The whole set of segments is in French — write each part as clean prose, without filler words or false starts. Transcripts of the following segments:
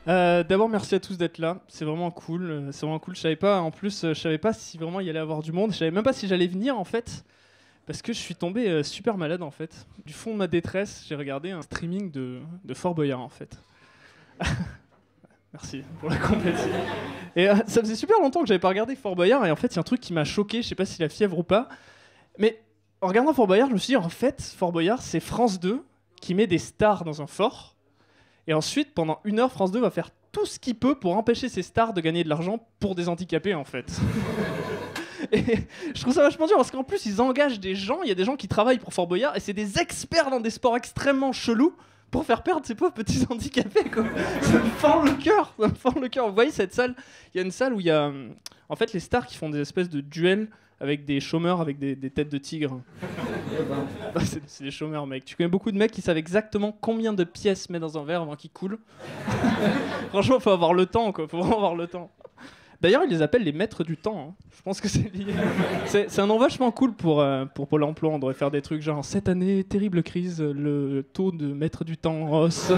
D'abord, merci à tous d'être là. C'est vraiment cool. C'est vraiment cool. Je savais pas. En plus, je savais pas si vraiment il y allait avoir du monde. Je savais même pas si j'allais venir en fait, parce que je suis tombé super malade en fait. Du fond de ma détresse, j'ai regardé un streaming de Fort Boyard en fait. Merci pour la complétude. Et ça faisait super longtemps que j'avais pas regardé Fort Boyard et en fait, il y a un truc qui m'a choqué. Je sais pas si la fièvre ou pas, mais en regardant Fort Boyard, je me suis dit en fait, Fort Boyard, c'est France 2 qui met des stars dans un fort. Et ensuite, pendant 1 heure, France 2 va faire tout ce qu'il peut pour empêcher ces stars de gagner de l'argent pour des handicapés, en fait. Et je trouve ça vachement dur, parce qu'en plus, ils engagent des gens, il y a des gens qui travaillent pour Fort Boyard, et c'est des experts dans des sports extrêmement chelous pour faire perdre ces pauvres petits handicapés, quoi. Ça me fend le cœur, ça me fend le cœur. Vous voyez cette salle? Il y a une salle où il y a, en fait, les stars qui font des espèces de duels avec des chômeurs avec des têtes de tigre. C'est des chômeurs, mec. Tu connais beaucoup de mecs qui savent exactement combien de pièces mettre dans un verre avant qu'il coule. Franchement, faut avoir le temps, quoi. Faut vraiment avoir le temps. D'ailleurs, ils les appellent les maîtres du temps. Hein. Je pense que c'est lié. C'est un nom vachement cool pour Pôle emploi. On devrait faire des trucs genre cette année, terrible crise, le taux de maître du temps en hausse.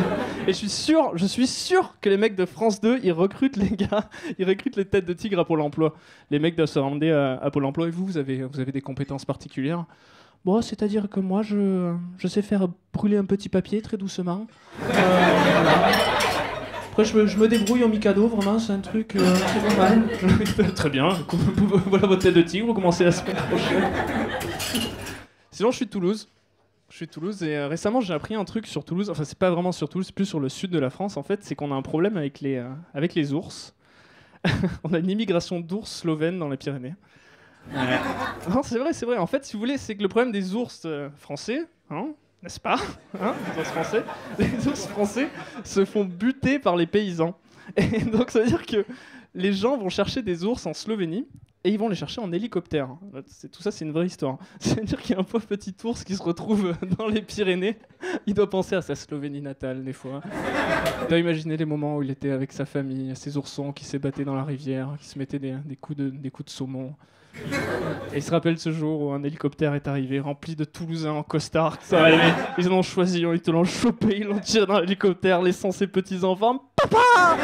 Et je suis sûr que les mecs de France 2, ils recrutent les gars, ils recrutent les têtes de tigre à Pôle emploi. Les mecs doivent se rendre à Pôle emploi. Et vous avez des compétences particulières? Bon, c'est-à-dire que moi, je sais faire brûler un petit papier très doucement. Après, je me débrouille en Mikado, vraiment, c'est un truc très normal. Très bien, voilà votre tête de tigre, vous commencez la semaine prochaine. Sinon, je suis de Toulouse. Je suis de Toulouse et récemment, j'ai appris un truc sur Toulouse. Enfin, c'est pas vraiment sur Toulouse, c'est plus sur le sud de la France, en fait. C'est qu'on a un problème avec les ours. On a une immigration d'ours slovènes dans les Pyrénées. Ouais. Non, c'est vrai. En fait, si vous voulez, c'est que le problème des ours français, hein, n'est-ce pas, hein, les ours français se font buter par les paysans. Et donc, ça veut dire que les gens vont chercher des ours en Slovénie et ils vont les chercher en hélicoptère. Tout ça, c'est une vraie histoire. C'est-à-dire qu'il y a un pauvre petit ours qui se retrouve dans les Pyrénées. Il doit penser à sa Slovénie natale, des fois. Il doit imaginer les moments où il était avec sa famille, ses oursons qui s'ébattaient dans la rivière, qui se mettaient des coups de saumon. Et il se rappelle ce jour où un hélicoptère est arrivé rempli de Toulousains en costard. Ils l'ont choisi, ils te l'ont chopé, ils l'ont tiré dans l'hélicoptère, laissant ses petits enfants. Papa!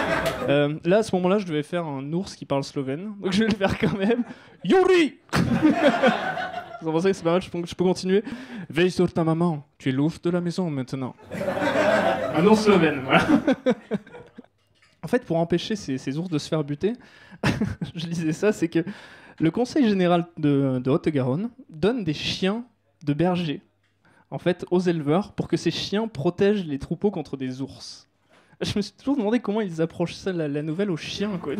Là, à ce moment-là, je devais faire un ours qui parle slovène, donc je vais le faire quand même. Yuri! Vous en pensez que c'est pas mal, je peux continuer. Veille sur ta maman, tu es l'ouf de la maison maintenant. Un ours slovène, voilà. En fait, pour empêcher ces ours de se faire buter, je disais ça, c'est que le Conseil général de Haute-Garonne donne des chiens de berger, en fait, aux éleveurs pour que ces chiens protègent les troupeaux contre des ours. Je me suis toujours demandé comment ils approchent ça, la nouvelle aux chiens, quoi.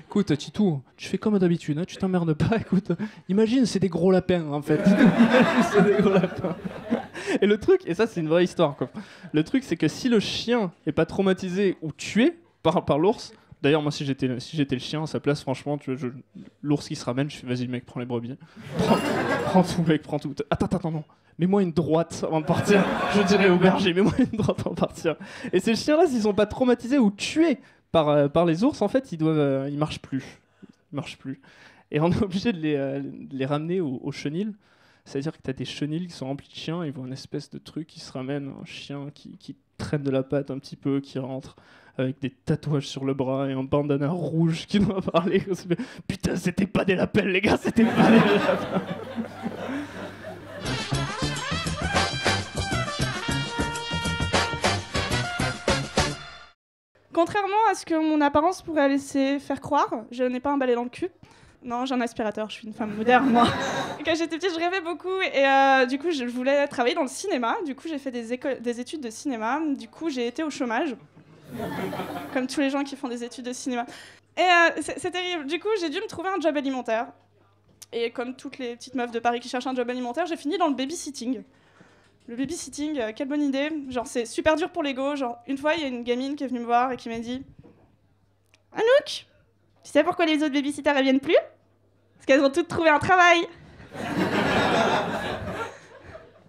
Écoute, Titou, tu fais comme d'habitude, hein, tu t'emmerdes pas, écoute. Imagine, c'est des gros lapins, en fait. C'est des gros lapins. Et le truc, et ça c'est une vraie histoire, quoi. Le truc, c'est que si le chien est pas traumatisé ou tué par l'ours. D'ailleurs, moi, si j'étais le chien à sa place, franchement, l'ours qui se ramène, je fais vas-y, mec, prends les brebis. Prends tout, mec, prends tout. Attends, non. Mets-moi une droite avant de partir. Je dirais au berger, mets-moi une droite avant de partir. Et ces chiens-là, s'ils sont pas traumatisés ou tués par les ours, en fait, ils marchent plus. Ils marchent plus. Et on est obligé de les ramener au chenil. C'est-à-dire que t'as des chenils qui sont remplis de chiens, ils voient une espèce de truc qui se ramène, un chien qui traîne de la patte un petit peu, qui rentre avec des tatouages sur le bras et un bandana rouge qui doit parler. Putain, c'était pas des lapins, les gars, c'était pas des lapins. Contrairement à ce que mon apparence pourrait laisser faire croire, je n'ai pas un balai dans le cul. Non, j'ai un aspirateur, je suis une femme moderne, moi. Quand j'étais petite, je rêvais beaucoup et du coup, je voulais travailler dans le cinéma. Du coup, j'ai fait des études de cinéma. Du coup, j'ai été au chômage, comme tous les gens qui font des études de cinéma. Et c'est terrible. Du coup, j'ai dû me trouver un job alimentaire. Et comme toutes les petites meufs de Paris qui cherchent un job alimentaire, j'ai fini dans le babysitting. Le babysitting, quelle bonne idée. Genre, c'est super dur pour l'ego. Genre, une fois, il y a une gamine qui est venue me voir et qui m'a dit « Anouk, tu sais pourquoi les autres babysitters ne viennent plus ? Parce qu'elles ont toutes trouvé un travail. »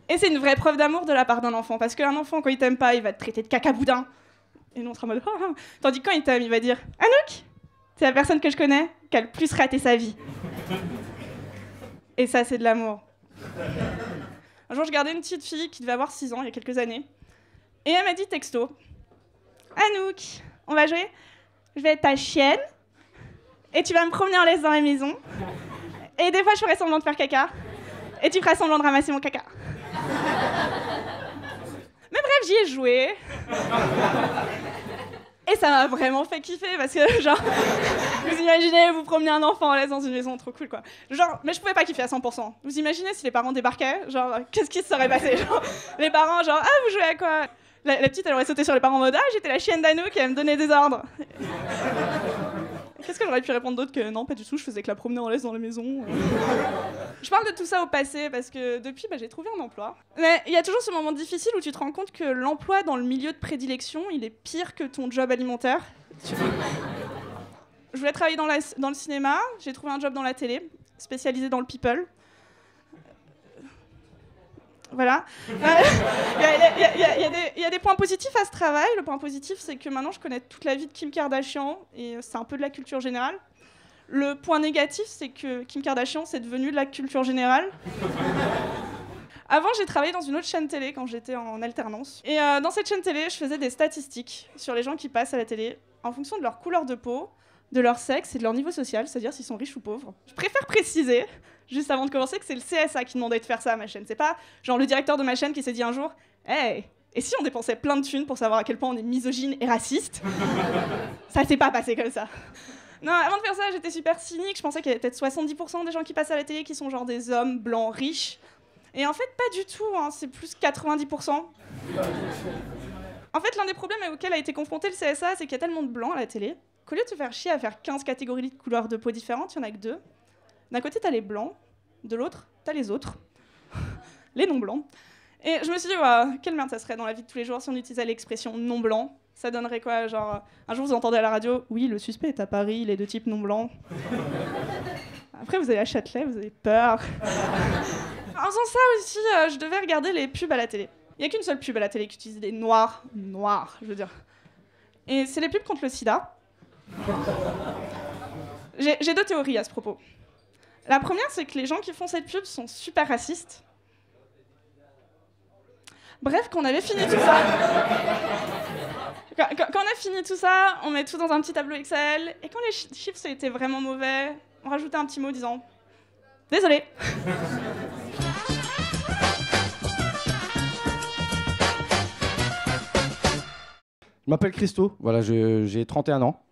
Et c'est une vraie preuve d'amour de la part d'un enfant. Parce qu'un enfant, quand il t'aime pas, il va te traiter de cacaboudin. Et nous, on sera en mode « Ah. » Tandis que quand il t'aime, il va dire « Anouk, c'est la personne que je connais qui a le plus raté sa vie. » Et ça, c'est de l'amour. Un jour, je regardais une petite fille qui devait avoir 6 ans, il y a quelques années. Et elle m'a dit texto « Anouk, on va jouer. Je vais être ta chienne. Et tu vas me promener en laisse dans la maison. Et des fois, je ferai semblant de faire caca. Et tu feras semblant de ramasser mon caca. Mais bref, j'y ai joué. Et ça m'a vraiment fait kiffer parce que, genre, vous imaginez, vous promenez un enfant en laisse dans une maison, trop cool, quoi. Genre, mais je pouvais pas kiffer à 100%. Vous imaginez si les parents débarquaient, genre, qu'est-ce qui se serait passé, genre, les parents, genre, ah, vous jouez à quoi? La petite, elle aurait sauté sur les parents en mode, ah, j'étais la chienne d'Anouk qui allait me donner des ordres. Qu'est-ce que j'aurais pu répondre d'autre que non, pas du tout, je faisais que la promener en laisse dans la maison. Je parle de tout ça au passé parce que depuis, j'ai trouvé un emploi. Mais il y a toujours ce moment difficile où tu te rends compte que l'emploi dans le milieu de prédilection, il est pire que ton job alimentaire. Je voulais travailler dans le cinéma, j'ai trouvé un job dans la télé, spécialisé dans le people. Voilà. Il y a des points positifs à ce travail. Le point positif, c'est que maintenant, je connais toute la vie de Kim Kardashian et c'est un peu de la culture générale. Le point négatif, c'est que Kim Kardashian, c'est devenu de la culture générale. Avant, j'ai travaillé dans une autre chaîne télé quand j'étais en alternance. Et dans cette chaîne télé, je faisais des statistiques sur les gens qui passent à la télé en fonction de leur couleur de peau, de leur sexe et de leur niveau social, c'est-à-dire s'ils sont riches ou pauvres. Je préfère préciser, juste avant de commencer, que c'est le CSA qui demandait de faire ça à ma chaîne. C'est pas genre le directeur de ma chaîne qui s'est dit un jour « Hey, et si on dépensait plein de thunes pour savoir à quel point on est misogyne et raciste ?» Ça s'est pas passé comme ça. Non, avant de faire ça, j'étais super cynique. Je pensais qu'il y avait peut-être 70% des gens qui passent à la télé qui sont genre des hommes blancs riches. Et en fait, pas du tout, hein, c'est plus 90%. En fait, l'un des problèmes auxquels a été confronté le CSA, c'est qu'il y a tellement de blancs à la télé qu'au lieu de se faire chier à faire 15 catégories de couleurs de peau différentes, il n'y en a que 2. D'un côté, t'as les blancs, de l'autre, t'as les autres. Les non-blancs. Et je me suis dit, ouais, quelle merde ça serait dans la vie de tous les jours si on utilisait l'expression non-blanc. Ça donnerait quoi, genre, un jour vous entendez à la radio, oui, le suspect est à Paris, il est de type non-blanc. Après, vous allez à Châtelet, vous avez peur. En faisant ça aussi, je devais regarder les pubs à la télé. Il n'y a qu'une seule pub à la télé qui utilise des noirs, je veux dire. Et c'est les pubs contre le sida. J'ai 2 théories à ce propos. La première, c'est que les gens qui font cette pub sont super racistes. Bref, quand on avait fini tout ça... Quand on a fini tout ça, on met tout dans un petit tableau Excel, et quand les chiffres étaient vraiment mauvais, on rajoutait un petit mot disant « Désolé ». Je m'appelle Christo, voilà, j'ai 31 ans.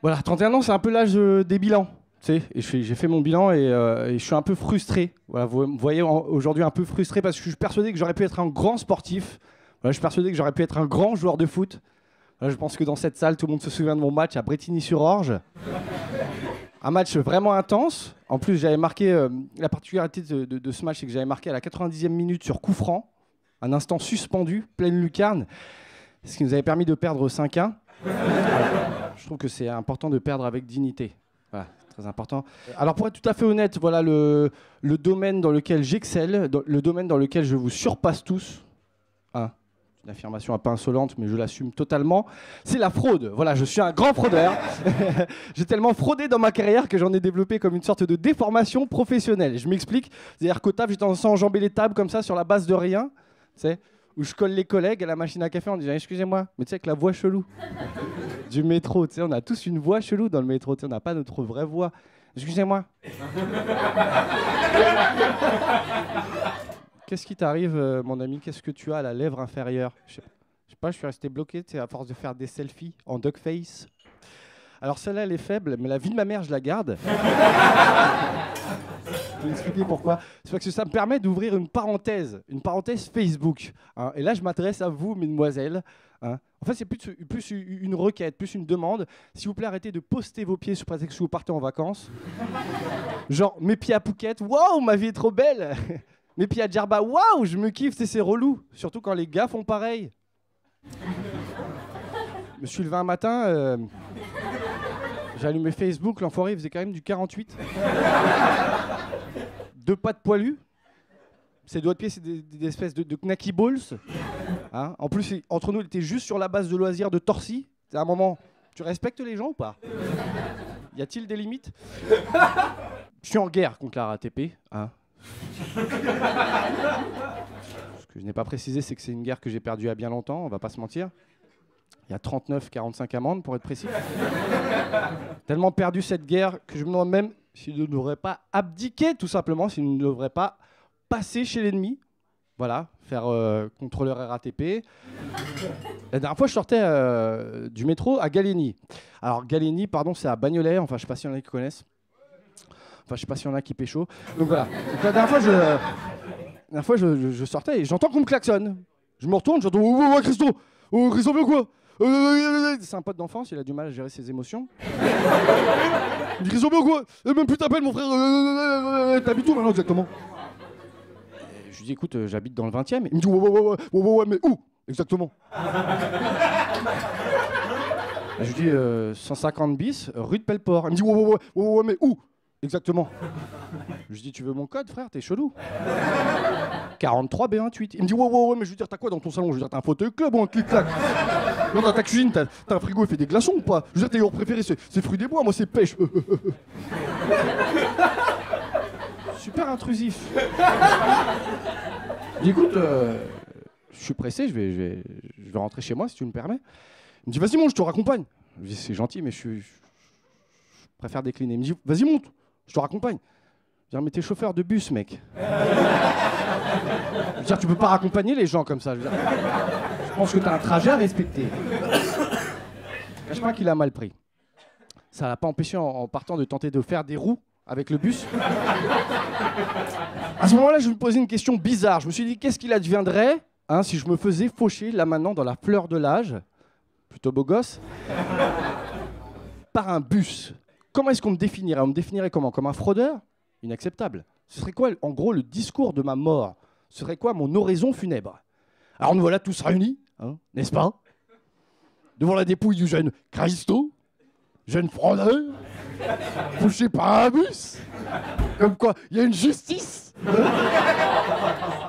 Voilà, 31 ans, c'est un peu l'âge des bilans. Tu sais, et j'ai fait mon bilan et je suis un peu frustré. Voilà, vous me voyez aujourd'hui un peu frustré parce que je suis persuadé que j'aurais pu être un grand sportif. Voilà, je suis persuadé que j'aurais pu être un grand joueur de foot. Voilà, je pense que dans cette salle, tout le monde se souvient de mon match à Brétigny-sur-Orge. Un match vraiment intense. En plus, j'avais marqué, la particularité de ce match, c'est que j'avais marqué à la 90e minute sur coup franc, un instant suspendu, pleine lucarne, ce qui nous avait permis de perdre 5-1. Je trouve que c'est important de perdre avec dignité. Voilà, c'est très important. Alors pour être tout à fait honnête, voilà le domaine dans lequel j'excelle, le domaine dans lequel je vous surpasse tous. Hein, une affirmation un peu insolente, mais je l'assume totalement. C'est la fraude. Voilà, je suis un grand fraudeur. J'ai tellement fraudé dans ma carrière que j'en ai développé comme une sorte de déformation professionnelle. Je m'explique. C'est-à-dire qu'au taf, j'ai tendance à enjamber les tables comme ça sur la base de rien. Tu sais, où je colle les collègues à la machine à café en disant « Excusez-moi, mais tu sais, avec la voix chelou du métro, tu sais, on a tous une voix chelou dans le métro, tu sais, on n'a pas notre vraie voix. Excusez-moi. » Qu'est-ce qui t'arrive, mon ami? Qu'est-ce que tu as à la lèvre inférieure? Je sais pas, je suis resté bloqué, tu sais, à force de faire des selfies en duck face. Alors celle-là, elle est faible, mais la vie de ma mère, je la garde. Je vais expliquer pourquoi. C'est parce que ça me permet d'ouvrir une parenthèse Facebook. Hein. Et là, je m'adresse à vous, mesdemoiselles. Hein. En fait, c'est plus une requête, plus une demande. S'il vous plaît, arrêtez de poster vos pieds sous prétexte que vous partez en vacances. Genre, mes pieds à Phuket, waouh, ma vie est trop belle. Mes pieds à Djerba, waouh, je me kiffe, c'est relou. Surtout quand les gars font pareil. Je me suis levé un matin, j'ai allumé Facebook, l'enfoiré, il faisait quand même du 48. 2 pattes poilues. Ses doigts de pied, c'est des espèces de knacky balls. Hein, en plus, entre nous, il était juste sur la base de loisirs de Torcy. C'est un moment, tu respectes les gens ou pas? Y a-t-il des limites? Je suis en guerre contre la RATP. Hein. Ce que je n'ai pas précisé, c'est que c'est une guerre que j'ai perdue il y a bien longtemps, on va pas se mentir. Il y a 39-45 amendes, pour être précis. Tellement perdu cette guerre que je me demande même s'il ne devrait pas abdiquer, tout simplement, s'il ne devrait pas passer chez l'ennemi. Voilà, faire contrôleur RATP. La dernière fois, je sortais du métro à Galligny. Alors, Galligny, pardon, c'est à Bagnolet. Enfin, je sais pas s'il y en a qui connaissent. Enfin, je sais pas s'il y en a qui pécho. Donc voilà. Donc, la dernière fois, je sortais et j'entends qu'on me klaxonne. Je me retourne, j'entends oh, Christo, oh, Christo, bien quoi? C'est un pote d'enfance, il a du mal à gérer ses émotions. Il dit Christo, bien quoi? Même plus t'appelles, mon frère. T'habites où maintenant exactement? Je lui dis écoute, j'habite dans le 20e. Il me dit ouais, mais où exactement? Je lui dis 150 bis, rue de Pelleport. Il me dit ouais, mais où exactement? Je lui dis tu veux mon code, frère, t'es chelou. 43 B28. Il me dit ouais, mais je veux dire t'as quoi dans ton salon? Je veux dire t'as un fauteuil club ou un clic-clac? Non, dans ta cuisine, t'as un frigo, il fait des glaçons ou pas? Je veux dire tes yaourts préférés, c'est fruits des bois, moi c'est pêche. Super intrusif. Je dis écoute, je suis pressé, je vais rentrer chez moi si tu me permets. Il me dit vas-y monte, je te raccompagne. Je lui dis c'est gentil mais je préfère décliner. Il me dit vas-y monte, je te raccompagne. Je dis mais t'es chauffeur de bus mec. Je veux dire tu peux pas raccompagner les gens comme ça. Je pense que t'as un trajet à respecter. Je cache pas qu'il a mal pris. Ça l'a pas empêché en partant de tenter de faire des roues avec le bus. À ce moment-là, je me posais une question bizarre. Je me suis dit, qu'est-ce qu'il adviendrait si je me faisais faucher, là maintenant, dans la fleur de l'âge, plutôt beau gosse, par un bus? Comment est-ce qu'on me définirait? On me définirait comment? Comme un fraudeur? Inacceptable. Ce serait quoi, en gros, le discours de ma mort? Ce serait quoi mon oraison funèbre? Alors nous voilà tous réunis, n'est-ce pas? Devant la dépouille du jeune Christo, jeune fraudeur, fauché par un bus. Comme quoi, il y a une justice.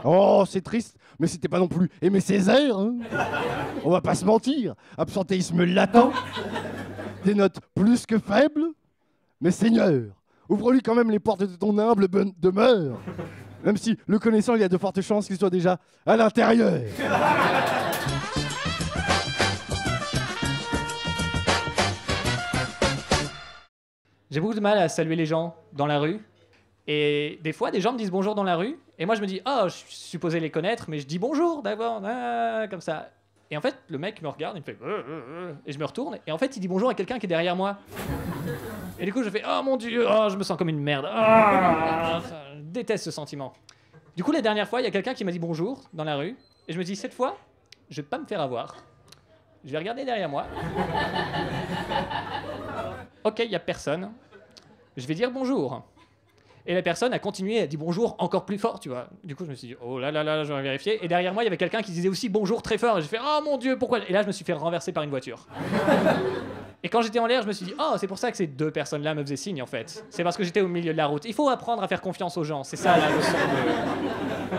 Oh, c'est triste, mais c'était pas non plus Aimé Césaire. On va pas se mentir. Absentéisme latent, des notes plus que faibles. Mais Seigneur, ouvre-lui quand même les portes de ton humble demeure. Même si, le connaissant, il y a de fortes chances qu'il soit déjà à l'intérieur. J'ai beaucoup de mal à saluer les gens dans la rue. Et des fois, des gens me disent bonjour dans la rue. Et moi, je me dis, oh, je suis supposé les connaître, mais je dis bonjour d'abord, comme ça. Et en fait, le mec me regarde, il me fait... Et je me retourne. Et en fait, il dit bonjour à quelqu'un qui est derrière moi. Et du coup, je fais, oh mon Dieu, oh, je me sens comme une merde. Je déteste ce sentiment. Du coup, la dernière fois, il y a quelqu'un qui m'a dit bonjour dans la rue. Et je me dis, cette fois, je vais pas me faire avoir. Je vais regarder derrière moi. Ok, il n'y a personne. Je vais dire bonjour. Et la personne a continué, a dit bonjour encore plus fort, tu vois. Du coup, je me suis dit, oh là là là, je vais vérifier. Et derrière moi, il y avait quelqu'un qui disait aussi bonjour très fort. Et j'ai fait, oh mon Dieu, pourquoi? Et là, je me suis fait renverser par une voiture. Et quand j'étais en l'air, je me suis dit, oh, c'est pour ça que ces deux personnes-là me faisaient signe, en fait. C'est parce que j'étais au milieu de la route. Il faut apprendre à faire confiance aux gens. C'est ça la leçon de...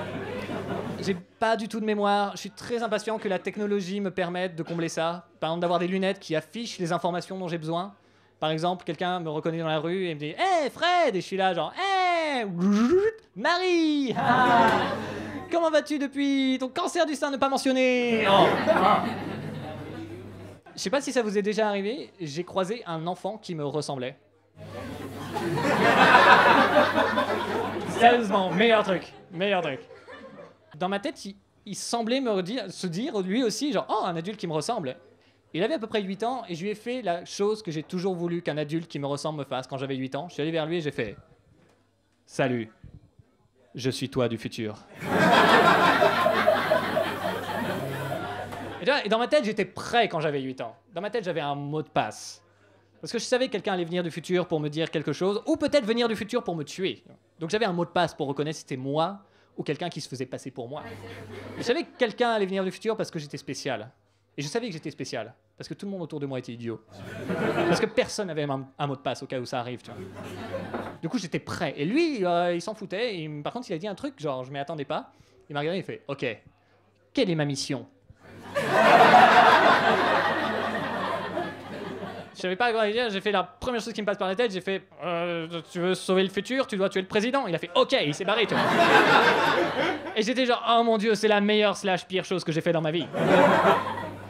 J'ai pas du tout de mémoire. Je suis très impatient que la technologie me permette de combler ça. Par exemple, d'avoir des lunettes qui affichent les informations dont j'ai besoin. Par exemple, quelqu'un me reconnaît dans la rue et me dit « Hey Fred !» Et je suis là genre « Hey Marie comment vas-tu depuis ton cancer du sein ne pas mentionné ?» Je sais pas si ça vous est déjà arrivé, j'ai croisé un enfant qui me ressemblait. Sérieusement, meilleur truc. Dans ma tête, il semblait se dire lui aussi genre « Oh, un adulte qui me ressemble !» Il avait à peu près 8 ans et je lui ai fait la chose que j'ai toujours voulu qu'un adulte qui me ressemble me fasse quand j'avais 8 ans. Je suis allé vers lui et j'ai fait « Salut, je suis toi du futur. » Et dans ma tête, j'étais prêt quand j'avais 8 ans. Dans ma tête, j'avais un mot de passe. Parce que je savais que quelqu'un allait venir du futur pour me dire quelque chose, ou peut-être venir du futur pour me tuer. Donc j'avais un mot de passe pour reconnaître si c'était moi ou quelqu'un qui se faisait passer pour moi. Je savais que quelqu'un allait venir du futur parce que j'étais spécial. Et je savais que j'étais spécial, parce que tout le monde autour de moi était idiot. Parce que personne n'avait un mot de passe au cas où ça arrive, tu vois. Du coup, j'étais prêt. Et lui, il s'en foutait. Et, par contre, il a dit un truc, genre, je m'y attendais pas. Il m'a regardé, il fait « Ok, quelle est ma mission ?» Je savais pas quoi dire, j'ai fait la première chose qui me passe par la tête, j'ai fait tu veux sauver le futur, tu dois tuer le président. Il a fait ok, il s'est barré, tu vois. Et j'étais genre oh mon Dieu, c'est la meilleure / pire chose que j'ai fait dans ma vie.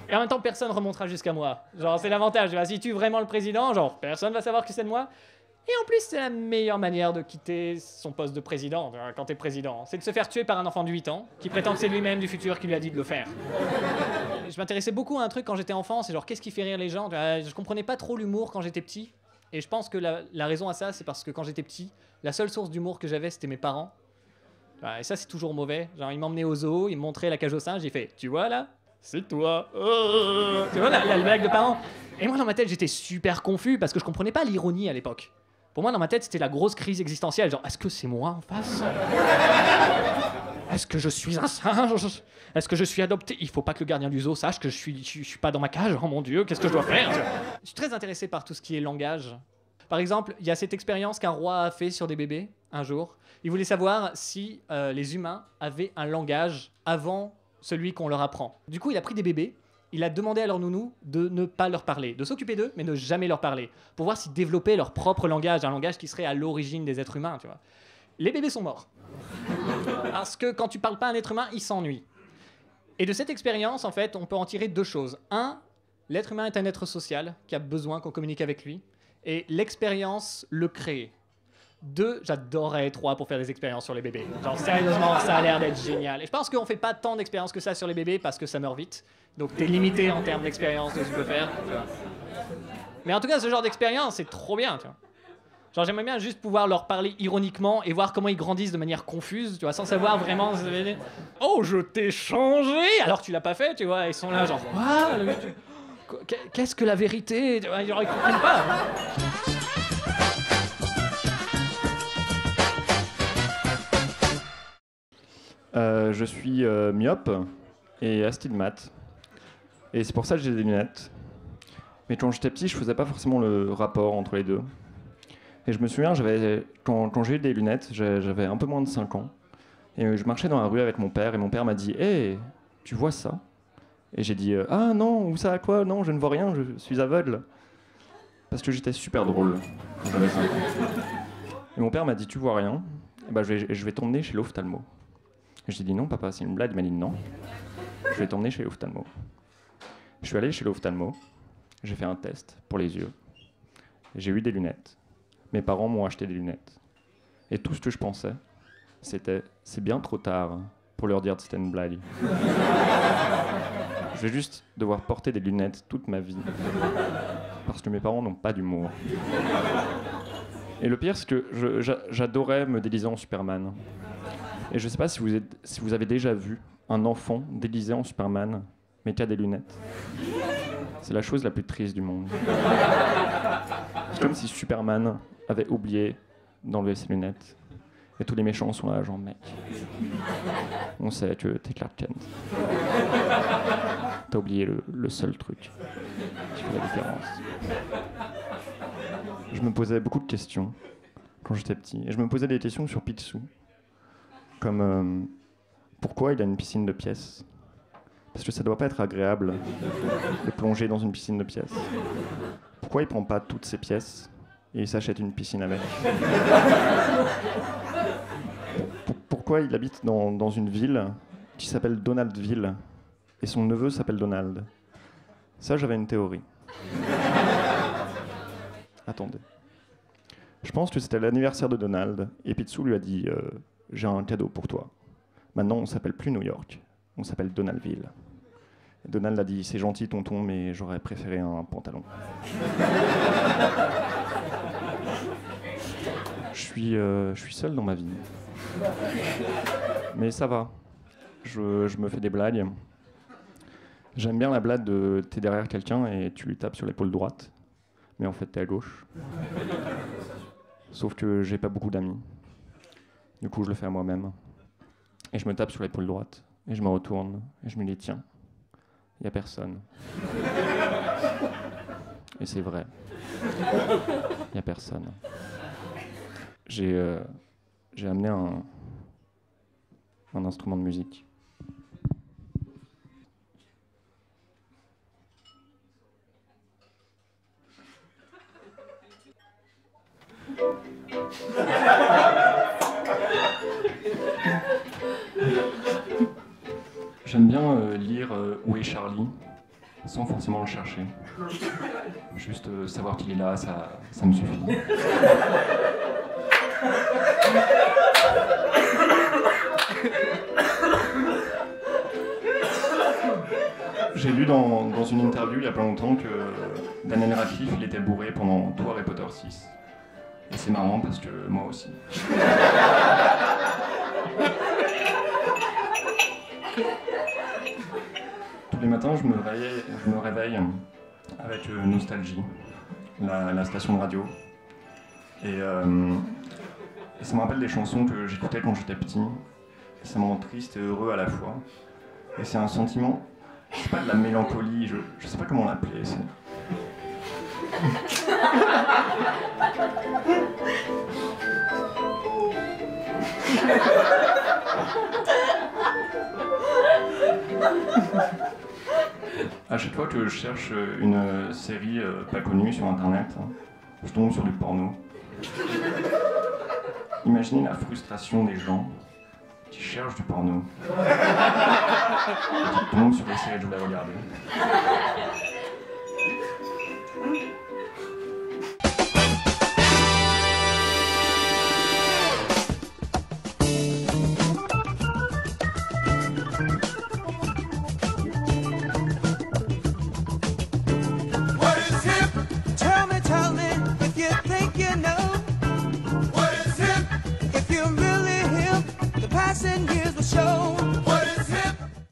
Et Et en même temps, personne remontera jusqu'à moi. Genre, c'est l'avantage. Tu vois, si tu es vraiment le président, genre, personne va savoir que c'est de moi. Et en plus, c'est la meilleure manière de quitter son poste de président, tu vois, quand t'es président. C'est de se faire tuer par un enfant de 8 ans, qui prétend que c'est lui-même du futur qui lui a dit de le faire. Je m'intéressais beaucoup à un truc quand j'étais enfant, c'est genre, qu'est-ce qui fait rire les gens? Je comprenais pas trop l'humour quand j'étais petit. Et je pense que la raison à ça, c'est parce que quand j'étais petit, la seule source d'humour que j'avais, c'était mes parents. Et ça, c'est toujours mauvais. Genre, ils m'emmenaient au zoo, ils me montraient la cage aux singes, j'ai fait, tu vois là? C'est toi. Oh. Tu vois la blague de parents. Et moi, dans ma tête, j'étais super confus parce que je comprenais pas l'ironie à l'époque. Pour moi, dans ma tête, c'était la grosse crise existentielle. Genre, est-ce que c'est moi en face? Est-ce que je suis un singe? Est-ce que je suis adopté? Il faut pas que le gardien du zoo sache que je suis pas dans ma cage. Oh mon Dieu, qu'est-ce que je dois faire? Je suis très intéressé par tout ce qui est langage. Par exemple, il y a cette expérience qu'un roi a fait sur des bébés un jour. Il voulait savoir si les humains avaient un langage avant celui qu'on leur apprend. Du coup, il a pris des bébés. Il a demandé à leur nounou de ne pas leur parler, de s'occuper d'eux, mais ne jamais leur parler, pour voir s'ils développaient leur propre langage, un langage qui serait à l'origine des êtres humains, tu vois. Les bébés sont morts. Parce que quand tu parles pas à un être humain, il s'ennuie. Et de cette expérience, en fait, on peut en tirer deux choses. Un, l'être humain est un être social qui a besoin qu'on communique avec lui, et l'expérience le crée. Deux, j'adorerais trois pour faire des expériences sur les bébés. Genre, sérieusement, ça a l'air d'être génial. Et je pense qu'on fait pas tant d'expériences que ça sur les bébés parce que ça meurt vite. Donc, t'es limité en termes d'expérience de ce que tu peux faire. Tu vois. Mais en tout cas, ce genre d'expérience, c'est trop bien, tu vois. Genre, j'aimerais bien juste pouvoir leur parler ironiquement et voir comment ils grandissent de manière confuse, tu vois, sans savoir vraiment... Oh, je t'ai changé! Alors que tu l'as pas fait, tu vois. Ils sont là, genre, quoi? Qu'est-ce que la vérité? Tu vois, ils comprennent pas. Je suis myope et astigmate. Et c'est pour ça que j'ai des lunettes. Mais quand j'étais petit, je faisais pas forcément le rapport entre les deux. Et je me souviens, quand j'ai eu des lunettes, j'avais un peu moins de 5 ans. Et je marchais dans la rue avec mon père, et mon père m'a dit « Hey, tu vois ça ?» Et j'ai dit « Ah non, où ça, quoi? Non, je ne vois rien, je suis aveugle. » Parce que j'étais super drôle quand j'avais 5 ans. Et mon père m'a dit « Tu vois rien? Et ben, je vais t'emmener chez l'ophtalmo. » J'ai dit non, papa, c'est une blague. Il m'a dit non, je vais t'emmener chez l'ophtalmo. Je suis allé chez l'ophtalmo, j'ai fait un test pour les yeux. J'ai eu des lunettes. Mes parents m'ont acheté des lunettes. Et tout ce que je pensais, c'était c'est bien trop tard pour leur dire que c'était une blague. Je vais juste devoir porter des lunettes toute ma vie. Parce que mes parents n'ont pas d'humour. Et le pire, c'est que j'adorais me déguiser en Superman. Et je sais pas si vous avez déjà vu un enfant déguisé en Superman, mais qui a des lunettes. C'est la chose la plus triste du monde. C'est comme si Superman avait oublié d'enlever ses lunettes. Et tous les méchants sont là, genre, mec, on sait que t'es Clark Kent. T'as oublié le seul truc qui fait la différence. Je me posais beaucoup de questions quand j'étais petit. Et je me posais des questions sur Picsou. Comme pourquoi il a une piscine de pièces? Parce que ça doit pas être agréable de plonger dans une piscine de pièces. Pourquoi il prend pas toutes ses pièces et il s'achète une piscine avec? Pourquoi il habite dans une ville qui s'appelle Donaldville et son neveu s'appelle Donald? Ça, j'avais une théorie. Attendez. Je pense que c'était l'anniversaire de Donald et Picsou lui a dit j'ai un cadeau pour toi. Maintenant, on s'appelle plus New York, on s'appelle Donaldville. Et Donald a dit c'est gentil tonton, mais j'aurais préféré un pantalon. Je suis seul dans ma vie. Mais ça va. Je me fais des blagues. J'aime bien la blague de t'es derrière quelqu'un et tu lui tapes sur l'épaule droite. Mais en fait, t'es à gauche. Sauf que j'ai pas beaucoup d'amis. Du coup, je le fais à moi-même. Et je me tape sur l'épaule droite. Et je me retourne. Et je me dis, tiens, il y a personne. Et c'est vrai. Il y a personne. J'ai amené un instrument de musique. J'aime bien lire Où est Charlie sans forcément le chercher. Juste savoir qu'il est là, ça me suffit. J'ai lu dans une interview il y a pas longtemps que Daniel Radcliffe il était bourré pendant tout Harry Potter 6. Et c'est marrant parce que moi aussi. Tous les matins, je me réveille avec Nostalgie, la station de radio. Et ça me rappelle des chansons que j'écoutais quand j'étais petit. Ça me rend triste et heureux à la fois. Et c'est un sentiment, c'est pas de la mélancolie, je sais pas comment l'appeler. À chaque fois que je cherche une série pas connue sur internet, je tombe sur du porno. Imaginez la frustration des gens qui cherchent du porno et qui tombent sur les séries que je voulais regarder.